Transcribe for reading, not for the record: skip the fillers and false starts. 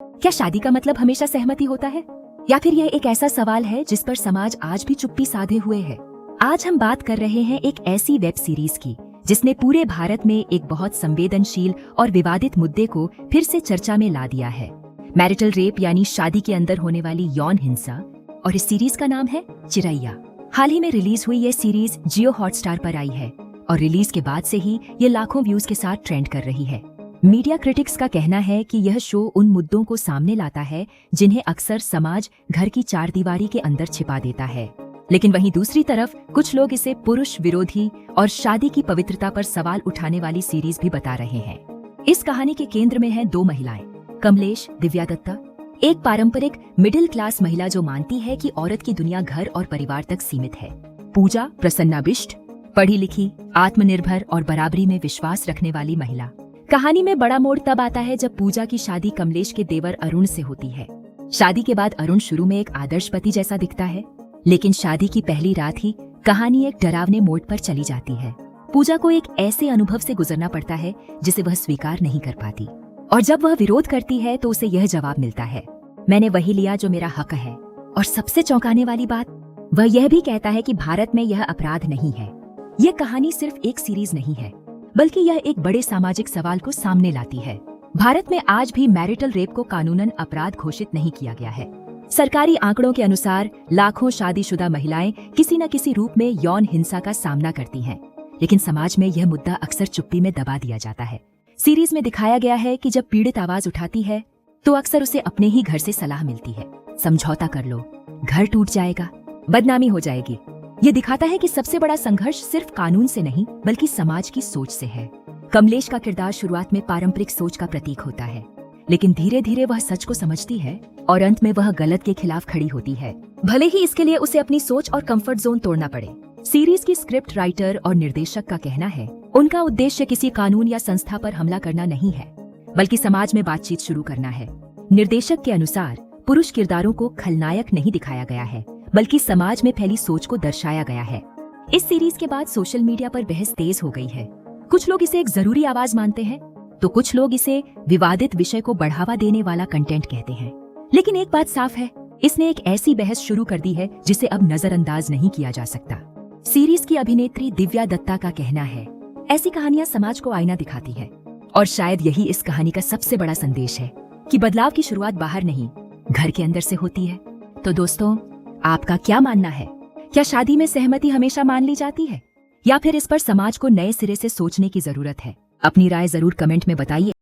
क्या शादी का मतलब हमेशा सहमति होता है, या फिर यह एक ऐसा सवाल है जिस पर समाज आज भी चुप्पी साधे हुए है? आज हम बात कर रहे हैं एक ऐसी वेब सीरीज की जिसने पूरे भारत में एक बहुत संवेदनशील और विवादित मुद्दे को फिर से चर्चा में ला दिया है। मैरिटल रेप यानी शादी के अंदर होने वाली यौन हिंसा, और इस सीरीज का नाम है चिरैया। हाल ही में रिलीज हुई ये सीरीज जियो हॉटस्टार पर आई है और रिलीज के बाद से ही ये लाखों व्यूज के साथ ट्रेंड कर रही है। मीडिया क्रिटिक्स का कहना है कि यह शो उन मुद्दों को सामने लाता है जिन्हें अक्सर समाज घर की चारदीवारी के अंदर छिपा देता है। लेकिन वहीं दूसरी तरफ कुछ लोग इसे पुरुष विरोधी और शादी की पवित्रता पर सवाल उठाने वाली सीरीज भी बता रहे हैं। इस कहानी के केंद्र में हैं दो महिलाएं, कमलेश, दिव्या दत्ता। एक पारंपरिक मिडिल क्लास महिला जो मानती है कि औरत की दुनिया घर और परिवार तक सीमित है। पूजा, प्रसन्ना बिष्ट, पढ़ी लिखी, आत्मनिर्भर और बराबरी में विश्वास रखने वाली महिला। कहानी में बड़ा मोड़ तब आता है जब पूजा की शादी कमलेश के देवर अरुण से होती है। शादी के बाद अरुण शुरू में एक आदर्श पति जैसा दिखता है, लेकिन शादी की पहली रात ही कहानी एक डरावने मोड़ पर चली जाती है। पूजा को एक ऐसे अनुभव से गुजरना पड़ता है जिसे वह स्वीकार नहीं कर पाती, और जब वह विरोध करती है तो उसे यह जवाब मिलता है, मैंने वही लिया जो मेरा हक है। और सबसे चौंकाने वाली बात, वह यह भी कहता है कि भारत में यह अपराध नहीं है। यह कहानी सिर्फ एक सीरीज नहीं है, बल्कि यह एक बड़े सामाजिक सवाल को सामने लाती है। भारत में आज भी मैरिटल रेप को कानूनन अपराध घोषित नहीं किया गया है। सरकारी आंकड़ों के अनुसार लाखों शादीशुदा महिलाएं किसी न किसी रूप में यौन हिंसा का सामना करती हैं, लेकिन समाज में यह मुद्दा अक्सर चुप्पी में दबा दिया जाता है। सीरीज में दिखाया गया है कि जब पीड़ित आवाज उठाती है तो अक्सर उसे अपने ही घर से सलाह मिलती है, समझौता कर लो, घर टूट जाएगा, बदनामी हो जाएगी। ये दिखाता है कि सबसे बड़ा संघर्ष सिर्फ कानून से नहीं बल्कि समाज की सोच से है। कमलेश का किरदार शुरुआत में पारंपरिक सोच का प्रतीक होता है, लेकिन धीरे धीरे वह सच को समझती है और अंत में वह गलत के खिलाफ खड़ी होती है, भले ही इसके लिए उसे अपनी सोच और कंफर्ट जोन तोड़ना पड़े। सीरीज की स्क्रिप्ट राइटर और निर्देशक का कहना है, उनका उद्देश्य किसी कानून या संस्था पर हमला करना नहीं है, बल्कि समाज में बातचीत शुरू करना है। निर्देशक के अनुसार पुरुष किरदारों को खलनायक नहीं दिखाया गया है, बल्कि समाज में फैली सोच को दर्शाया गया है। इस सीरीज के बाद सोशल मीडिया पर बहस तेज हो गई है। कुछ लोग इसे एक जरूरी आवाज मानते हैं, तो कुछ लोग इसे विवादित विषय को बढ़ावा देने वाला कंटेंट कहते हैं। लेकिन एक बात साफ है, इसने एक ऐसी बहस शुरू कर दी है जिसे अब नजरअंदाज नहीं किया जा सकता। सीरीज की अभिनेत्री दिव्या दत्ता का कहना है, ऐसी कहानियां समाज को आईना दिखाती है, और शायद यही इस कहानी का सबसे बड़ा संदेश है कि बदलाव की शुरुआत बाहर नहीं, घर के अंदर से होती है। तो दोस्तों, आपका क्या मानना है? क्या शादी में सहमति हमेशा मान ली जाती है, या फिर इस पर समाज को नए सिरे से सोचने की जरूरत है? अपनी राय जरूर कमेंट में बताइए।